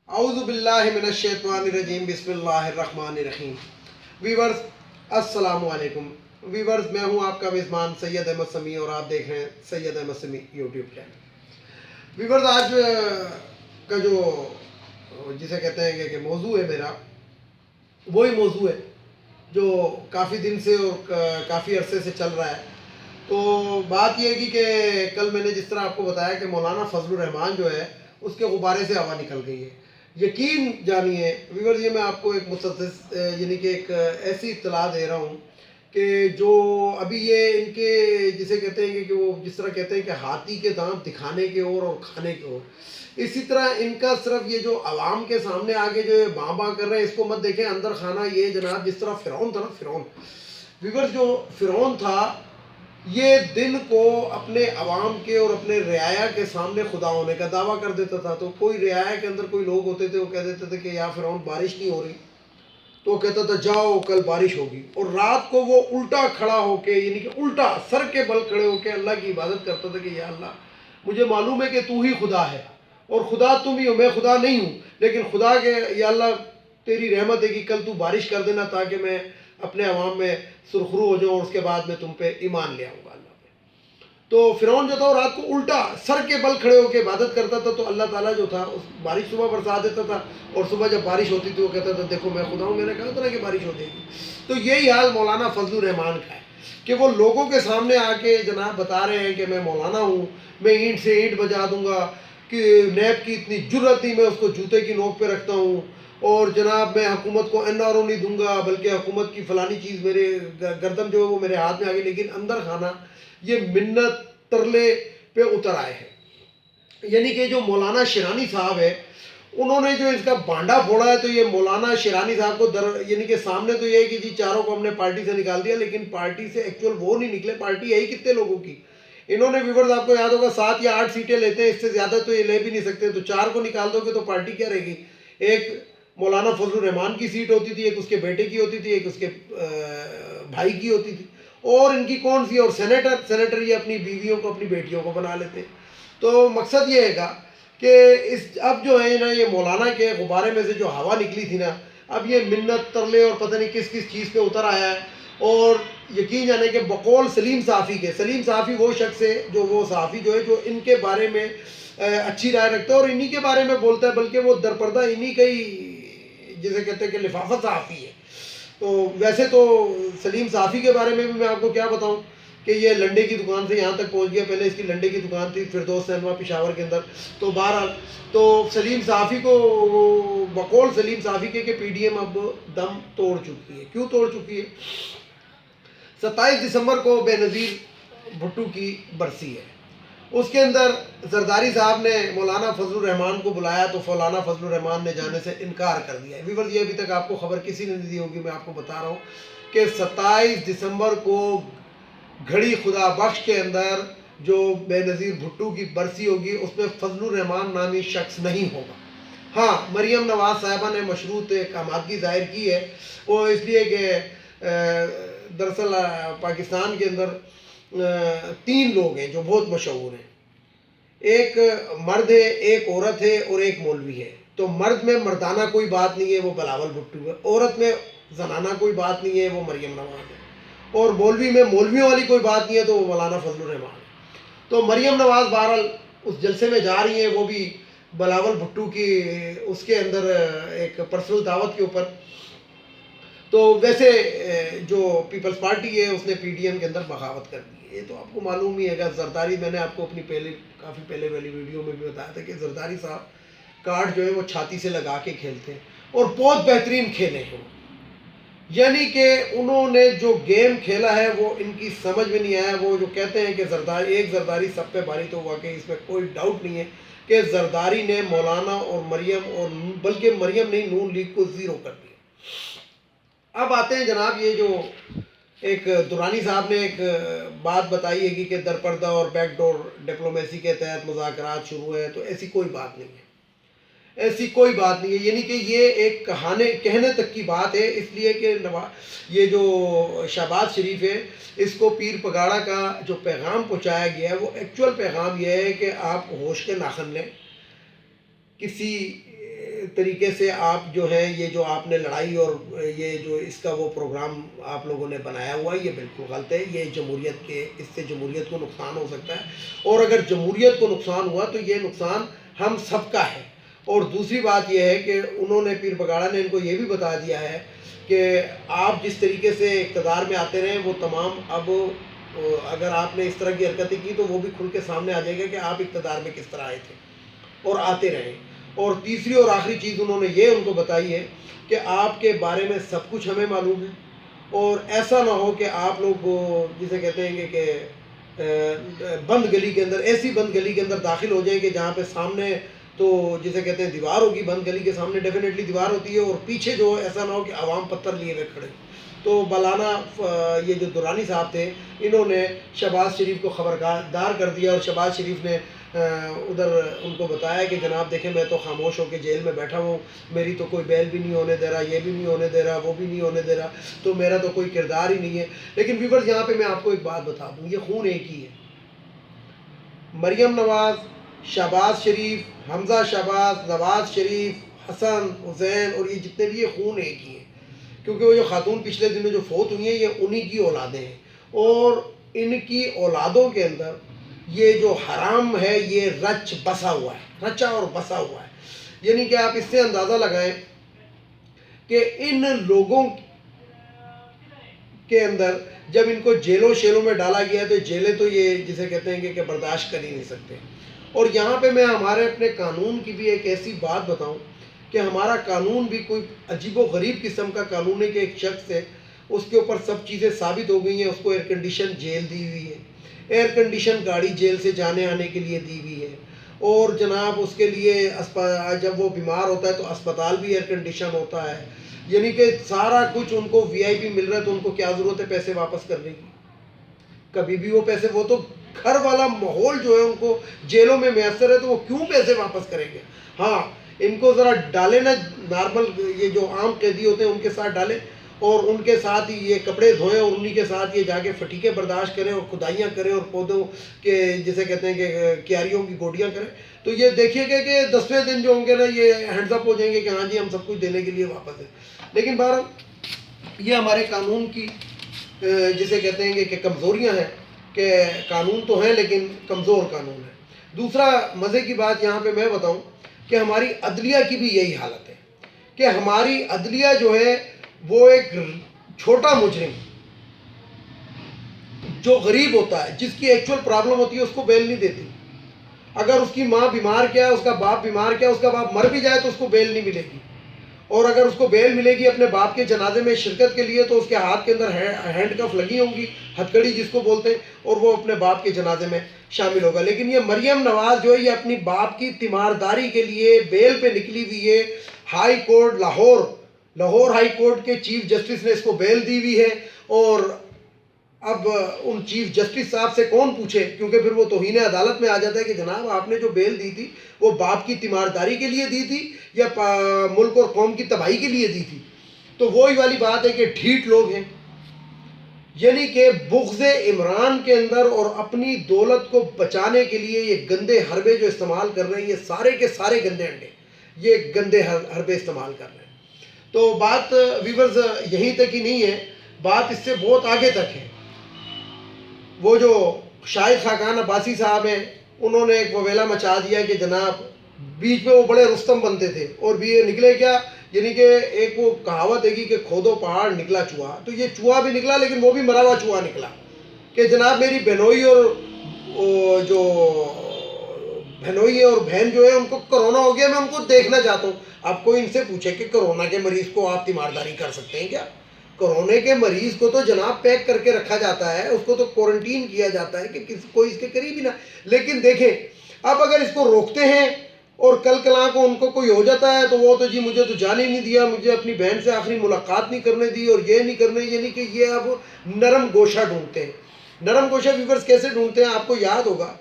اعوذ باللہ من الشیطان الرجیم بسم اللہ الرحمن الرحیم۔ ویورز السلام علیکم۔ ویورز میں ہوں آپ کا میزبان سید احمد سمیع اور آپ دیکھ رہے ہیں سید احمد سمیع یوٹیوب چینل۔ ویورز آج کا جو جسے کہتے ہیں کہ موضوع ہے میرا، وہی موضوع ہے جو کافی دن سے اور کافی عرصے سے چل رہا ہے۔ تو بات یہ کی کہ کل میں نے جس طرح آپ کو بتایا کہ مولانا فضل الرحمان جو ہے اس کے غبارے سے ہوا نکل گئی ہے۔ یقین جانیے ویورز، یہ میں آپ کو ایک مسدس یعنی کہ ایک ایسی اطلاع دے رہا ہوں کہ جو ابھی یہ ان کے جسے کہتے ہیں کہ وہ جس طرح کہتے ہیں کہ ہاتھی کے دانت دکھانے کے اور کھانے کے اور، اسی طرح ان کا صرف یہ جو عوام کے سامنے آگے جو باں باں کر رہے ہیں، اس کو مت دیکھیں اندر خانہ یہ جناب جس طرح فرعون تھا نا، فرعون ویورز جو فرعون تھا یہ دن کو اپنے عوام کے اور اپنے رعایا کے سامنے خدا ہونے کا دعویٰ کر دیتا تھا۔ تو کوئی رعایا کے اندر کوئی لوگ ہوتے تھے، وہ کہہ دیتے تھے کہ یا فرعون بارش نہیں ہو رہی، تو وہ کہتا تھا جاؤ کل بارش ہوگی، اور رات کو وہ الٹا کھڑا ہو کے یعنی کہ الٹا سر کے بل کھڑے ہو کے اللہ کی عبادت کرتا تھا کہ یا اللہ مجھے معلوم ہے کہ تو ہی خدا ہے اور خدا تم ہی ہو، میں خدا نہیں ہوں، لیکن خدا کے یا اللہ تیری رحمت ہے کہ کل تو بارش کر دینا تاکہ میں اپنے عوام میں سرخرو ہو جاؤں اور اس کے بعد میں تم پہ ایمان لے آؤں گا اللہ پہ۔ تو فرعون جو تھا وہ رات کو الٹا سر کے بل کھڑے ہو کے عبادت کرتا تھا، تو اللہ تعالیٰ جو تھا اس بارش صبح برسا دیتا تھا، اور صبح جب بارش ہوتی تھی وہ کہتا تھا دیکھو میں خدا ہوں، میں نے کہا تھا نا کہ بارش ہو جائے گی۔ تو یہی حال مولانا فضل الرحمان کا ہے کہ وہ لوگوں کے سامنے آ کے جناب بتا رہے ہیں کہ میں مولانا ہوں، میں اینٹ سے اینٹ بجا دوں گا، کہ نیب کی اتنی جرت نہیں، میں اس کو جوتے کی نوک پہ رکھتا ہوں، اور جناب میں حکومت کو این آر او نہیں دوں گا بلکہ حکومت کی فلانی چیز میرے گردن جو ہے وہ میرے ہاتھ میں آ گئی۔ لیکن اندر خانہ یہ منت ترلے پہ اتر آئے ہیں۔ یعنی کہ جو مولانا شیرانی صاحب ہے انہوں نے جو اس کا بانڈا پھوڑا ہے، تو یہ مولانا شیرانی صاحب کو یعنی کہ سامنے تو یہ ہے کہ جی چاروں کو ہم نے پارٹی سے نکال دیا، لیکن پارٹی سے ایکچول وہ نہیں نکلے، پارٹی ہے ہی کتنے لوگوں کی۔ انہوں نے ویورز آپ کو یاد ہوگا 7 یا 8 سیٹیں لیتے ہیں، اس سے زیادہ تو یہ لے بھی نہیں سکتے، تو 4 کو نکال دو گے تو پارٹی کیا رہے گی؟ ایک مولانا فضل الرحمان کی سیٹ ہوتی تھی، ایک اس کے بیٹے کی ہوتی تھی، ایک اس کے بھائی کی ہوتی تھی، اور ان کی کون سی، اور سینیٹر یہ اپنی بیویوں کو اپنی بیٹیوں کو بنا لیتے۔ تو مقصد یہ ہے گا کہ اب جو ہے نا یہ مولانا کے غبارے میں سے جو ہوا نکلی تھی نا، اب یہ منت ترلے اور پتہ نہیں کس کس چیز پہ اتر آیا ہے۔ اور یقین جانے کہ بقول سلیم صافی کے، سلیم صافی وہ شخص ہے جو وہ صحافی جو ہے جو ان کے بارے میں اچھی رائے رکھتا ہے اور انہی کے بارے میں بولتا ہے، بلکہ وہ درپردہ انہی کا ہی جسے کہتے ہیں کہ لفافہ صحافی ہے۔ تو ویسے تو سلیم صافی کے بارے میں بھی میں آپ کو کیا بتاؤں کہ یہ لنڈے کی دکان سے یہاں تک پہنچ گیا۔ پہلے اس کی لنڈے کی دکان تھی فردوس سینما پشاور کے اندر۔ تو بہرحال تو سلیم صافی کو بقول سلیم صافی کے کہ پی ڈی ایم اب دم توڑ چکی ہے۔ کیوں توڑ چکی ہے؟ 27 دسمبر کو بے نظیر بھٹو کی برسی ہے، اس کے اندر زرداری صاحب نے مولانا فضل الرحمان کو بلایا، تو مولانا فضل الرحمان نے جانے سے انکار کر دیا ہے۔ ویورز یہ ابھی تک آپ کو خبر کسی نے نہیں دی ہوگی، میں آپ کو بتا رہا ہوں کہ 27 دسمبر کو گھڑی خدا بخش کے اندر جو بے نظیر بھٹو کی برسی ہوگی اس میں فضل الرحمان نامی شخص نہیں ہوگا۔ ہاں، مریم نواز صاحبہ نے مشروط ایک آمادگی ظاہر کی ہے، وہ اس لیے کہ دراصل پاکستان کے اندر 3 لوگ ہیں جو بہت مشہور ہیں، ایک مرد ہے، ایک عورت ہے اور ایک مولوی ہے۔ تو مرد میں مردانہ کوئی بات نہیں ہے، وہ بلاول بھٹو ہے، عورت میں زنانہ کوئی بات نہیں ہے، وہ مریم نواز ہے، اور مولوی میں مولویوں والی کوئی بات نہیں ہے، تو وہ مولانا فضل الرحمان ہے۔ تو مریم نواز بہرحال اس جلسے میں جا رہی ہیں، وہ بھی بلاول بھٹو کی اس کے اندر ایک پرسنل دعوت کے اوپر۔ تو ویسے جو پیپلز پارٹی ہے اس نے پی ڈی ایم کے اندر بغاوت کر دی ہے، یہ تو آپ کو معلوم ہی ہے گا۔ زرداری میں نے آپ کو اپنی کافی پہلے والی ویڈیو میں بھی بتایا تھا کہ زرداری صاحب کارڈ جو ہے وہ چھاتی سے لگا کے کھیلتے ہیں اور بہت بہترین کھیلے ہیں، یعنی کہ انہوں نے جو گیم کھیلا ہے وہ ان کی سمجھ میں نہیں آیا۔ وہ جو کہتے ہیں کہ ایک زرداری سب پہ بھاری، تو واقعی اس میں کوئی ڈاؤٹ نہیں ہے کہ زرداری نے مولانا اور مریم اور بلکہ مریم نے نون لیگ کو 0 کر دیا۔ اب آتے ہیں جناب، یہ جو ایک دورانی صاحب نے ایک بات بتائی ہے کہ درپردہ اور بیک ڈور ڈپلومیسی کے تحت مذاکرات شروع ہیں، تو ایسی کوئی بات نہیں ہے، ایسی کوئی بات نہیں ہے۔ یعنی کہ یہ ایک کہنے تک کی بات ہے، اس لیے کہ یہ جو شہباز شریف ہے اس کو پیر پگاڑا کا جو پیغام پہنچایا گیا ہے وہ ایکچول پیغام یہ ہے کہ آپ ہوش کے ناخن لیں، کسی طریقے سے آپ جو ہے یہ جو آپ نے لڑائی اور یہ جو اس کا وہ پروگرام آپ لوگوں نے بنایا ہوا ہے یہ بالکل غلط ہے. یہ جمہوریت کے اس سے جمہوریت کو نقصان ہو سکتا ہے اور اگر جمہوریت کو نقصان ہوا تو یہ نقصان ہم سب کا ہے. اور دوسری بات یہ ہے کہ انہوں نے پیر بگاڑا نے ان کو یہ بھی بتا دیا ہے کہ آپ جس طریقے سے اقتدار میں آتے رہے وہ تمام اب اگر آپ نے اس طرح کی حرکتیں کی تو وہ بھی کھل کے سامنے آ جائے گا کہ آپ اقتدار میں کس طرح آئے تھے اور آتے رہے. اور تیسری اور آخری چیز انہوں نے یہ ان کو بتائی ہے کہ آپ کے بارے میں سب کچھ ہمیں معلوم ہے اور ایسا نہ ہو کہ آپ لوگ جسے کہتے ہیں کہ بند گلی کے اندر ایسی بند گلی کے اندر داخل ہو جائیں کہ جہاں پہ سامنے تو جسے کہتے ہیں دیوار ہوگی. بند گلی کے سامنے ڈیفینیٹلی دیوار ہوتی ہے اور پیچھے جو ایسا نہ ہو کہ عوام پتھر لیے ہوئے کھڑے. تو مولانا یہ جو درانی صاحب تھے انہوں نے شہباز شریف کو خبردار کر دیا اور شہباز شریف نے ادھر ان کو بتایا کہ جناب دیکھیں میں تو خاموش ہو کے جیل میں بیٹھا ہوں, میری تو کوئی بیل بھی نہیں ہونے دے رہا, یہ بھی نہیں ہونے دے رہا, وہ بھی نہیں ہونے دے رہا, تو میرا تو کوئی کردار ہی نہیں ہے. لیکن ویورز یہاں پہ میں آپ کو ایک بات بتا دوں, یہ خون ایک ہی ہے. مریم نواز, شہباز شریف, حمزہ شہباز, نواز شریف, حسن, حسین اور یہ جتنے بھی یہ خون ایک ہی ہیں کیونکہ وہ جو خاتون پچھلے دنوں جو فوت ہوئی ہیں یہ انہی کی اولادیں ہیں اور ان کی اولادوں کے اندر یہ جو حرام ہے یہ رچ بسا ہوا ہے, رچا اور بسا ہوا ہے. یعنی کہ آپ اس سے اندازہ لگائیں کہ ان لوگوں کے اندر جب ان کو جیلوں شیلوں میں ڈالا گیا تو جیلیں تو یہ جسے کہتے ہیں کہ برداشت کر ہی نہیں سکتے. اور یہاں پہ میں ہمارے اپنے قانون کی بھی ایک ایسی بات بتاؤں کہ ہمارا قانون بھی کوئی عجیب و غریب قسم کا قانون ہے کہ ایک شخص ہے اس کے اوپر سب چیزیں ثابت ہو گئی ہیں, اس کو ایئر کنڈیشن جیل دی ہوئی ہے, ایئر کنڈیشن گاڑی جیل سے جانے آنے کے لیے دی ہوئی ہے اور جناب اس کے لیے جب وہ بیمار ہوتا ہے تو اسپتال بھی ایئر کنڈیشن ہوتا ہے. یعنی کہ سارا کچھ ان کو وی آئی پی مل رہا ہے تو ان کو کیا ضرورت ہے پیسے واپس کرنے کی. کبھی بھی وہ پیسے, وہ تو گھر والا ماحول جو ہے ان کو جیلوں میں میسر ہے تو وہ کیوں پیسے واپس کریں گے. ہاں ان کو ذرا ڈالے نا نارمل یہ جو عام قیدی ہوتے ہیں ان کے ساتھ ڈالیں اور ان کے ساتھ ہی یہ کپڑے دھوئیں اور انہی کے ساتھ یہ جا کے فٹیکے برداشت کریں اور کھدائیاں کریں اور پودوں کے جسے کہتے ہیں کہ کیاریوں کی گوڈیاں کریں تو یہ دیکھیے گا کہ 10ویں دن جو ہوں گے نا یہ ہینڈز اپ ہو جائیں گے کہ ہاں جی ہم سب کچھ دینے کے لیے واپس ہیں. لیکن بہرحال یہ ہمارے قانون کی جسے کہتے ہیں کہ کمزوریاں ہیں کہ قانون تو ہیں لیکن کمزور قانون ہے. دوسرا مزے کی بات یہاں پہ میں بتاؤں کہ ہماری عدلیہ کی بھی یہی حالت ہے کہ ہماری عدلیہ جو ہے وہ ایک چھوٹا مجرم جو غریب ہوتا ہے جس کی ایکچول پرابلم ہوتی ہے اس کو بیل نہیں دیتی. اگر اس کی ماں بیمار کیا ہے, اس کا باپ بیمار کیا ہے, اس کا باپ مر بھی جائے تو اس کو بیل نہیں ملے گی اور اگر اس کو بیل ملے گی اپنے باپ کے جنازے میں شرکت کے لیے تو اس کے ہاتھ کے اندر ہینڈ کف لگی ہوں گی, ہتھکڑی جس کو بولتے ہیں, اور وہ اپنے باپ کے جنازے میں شامل ہوگا. لیکن یہ مریم نواز جو ہے یہ اپنی باپ کی تیمارداری کے لیے بیل پہ نکلی ہوئی ہے. High court Lahore high court کے چیف جسٹس نے اس کو بیل دی ہوئی ہے اور اب ان چیف جسٹس صاحب سے کون پوچھے کیونکہ پھر وہ توہین عدالت میں آ جاتا ہے کہ جناب آپ نے جو بیل دی تھی وہ باپ کی تیمارداری کے لیے دی تھی یا ملک اور قوم کی تباہی کے لیے دی تھی. تو وہی والی بات ہے کہ ڈھیٹ لوگ ہیں, یعنی کہ بغض عمران کے اندر اور اپنی دولت کو بچانے کے لیے یہ گندے حربے جو استعمال کر رہے ہیں یہ سارے کے سارے گندے انڈے یہ گندے حربے استعمال کر رہے ہیں. تو بات ویورز یہیں تک ہی نہیں ہے, بات اس سے بہت آگے تک ہے. وہ جو شاہد خاقان عباسی صاحب ہیں انہوں نے ایک وویلا مچا دیا کہ جناب بیچ میں وہ بڑے رستم بنتے تھے اور بھی یہ نکلے کیا, یعنی کہ ایک وہ کہاوت ہے کہ کھودو پہاڑ نکلا چوہا, تو یہ چوہا بھی نکلا لیکن وہ بھی مرا ہوا چوہا نکلا کہ جناب میری بہنوئی اور جو بہنوئی ہے اور بہن جو ہے ان کو کرونا ہو گیا, میں ان کو دیکھنا چاہتا ہوں. آپ کوئی ان سے پوچھے کہ کرونا کے مریض کو آپ تیمارداری کر سکتے ہیں کیا؟ کرونے کے مریض کو تو جناب پیک کر کے رکھا جاتا ہے, اس کو تو کوارنٹین کیا جاتا ہے کہ کوئی اس کے قریب ہی نہ. لیکن دیکھیں اب اگر اس کو روکتے ہیں اور کل کلاں کو ان کو کوئی ہو جاتا ہے تو وہ تو جی مجھے تو جانے نہیں دیا, مجھے اپنی بہن سے آخری ملاقات نہیں کرنے دی اور یہ نہیں کرنے, یعنی کہ یہ اب نرم گوشہ ڈھونڈتے ہیں. نرم گوشہ ویورز کیسے ڈھونڈتے ہیں آپ کو یاد ہوگا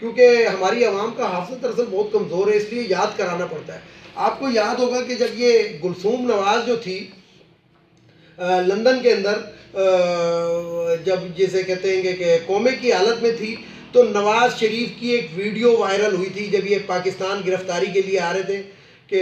کیونکہ ہماری عوام کا حافظہ دراصل بہت کمزور ہے اس لیے یاد کرانا پڑتا ہے. آپ کو یاد ہوگا کہ جب یہ گلثوم نواز جو تھی لندن کے اندر جب جسے کہتے ہیں کہ کومے کی حالت میں تھی تو نواز شریف کی ایک ویڈیو وائرل ہوئی تھی جب یہ پاکستان گرفتاری کے لیے آ رہے تھے کہ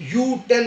U-10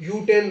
U-10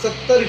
70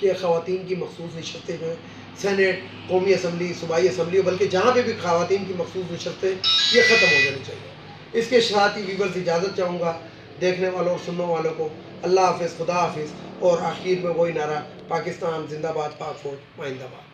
کہ خواتین کی مخصوص نشستیں جو ہیں سینٹ، قومی اسمبلی، صوبائی اسمبلی، بلکہ جہاں پہ بھی خواتین کی مخصوص نشستیں یہ ختم ہو جانی چاہیے۔ اس کے ساتھ ہی ویورز اجازت چاہوں گا دیکھنے والوں اور سننے والوں کو۔ اللہ حافظ، خدا حافظ، اور آخر میں وہی نعرہ، پاکستان زندہ باد، پاک فوج مائندہ باد۔